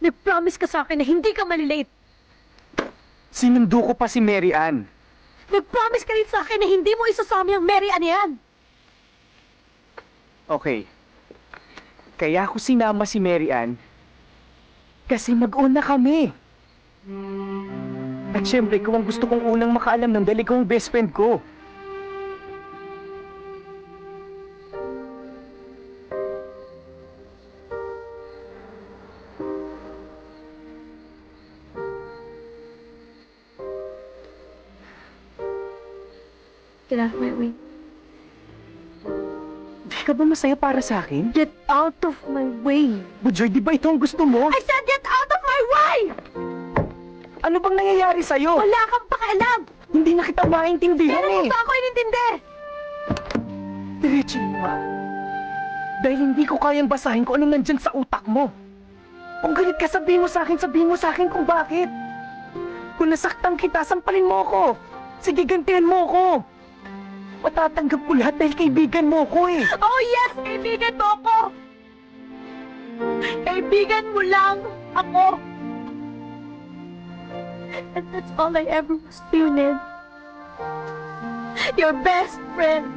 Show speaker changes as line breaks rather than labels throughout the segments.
Nag-promise ka sa akin na hindi ka malilate.
Sinundo ko pa si Mary Ann.
Nag-promise ka rin sa akin na hindi mo isasama yung Mary Ann yan.
Okay. Kaya ako sinama si Mary Ann kasi mag-una kami. At syempre, ikaw ang gusto kong unang makaalam ng dahil ikaw ang best friend ko.
Get out of my way.
Di ka ba masaya para sa akin?
Get out of my way.
Bujoy, di ba ito ang gusto mo?
I said get out of my way!
Ano bang nangyayari sa'yo?
Wala kang pakialam!
Hindi na kita maintindihan
Kailan mo
eh.
pa ako inintindi?
Diretso mo ba? Dahil hindi ko kayang basahin kung anong nandyan sa utak mo. Kung galit ka, sabihin mo sa akin kung bakit. Kung nasaktan kita, sampalin mo ako. Sige, gantihan mo ako. Matatanggap ko lahat dahil kaibigan mo ko eh.
Oh yes! Kaibigan mo ako! Kaibigan mo lang ako! And that's all I ever was to you, Ned. Your best friend.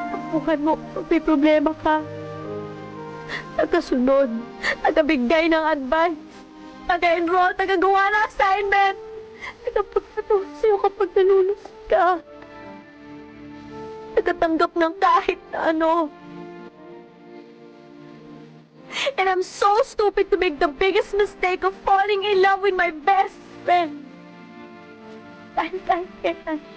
Tapuhan mo kung may problema ka. Tagasunod. Tagabigay ng advice. Taga-enroll. Tagagawa ng assignment. Tagapagpatuloy sa'yo kapag nalulusot ka. Tagatanggap ng kahit na ano. And I'm so stupid to make the biggest mistake of falling in love with my best friend. Dahil kailan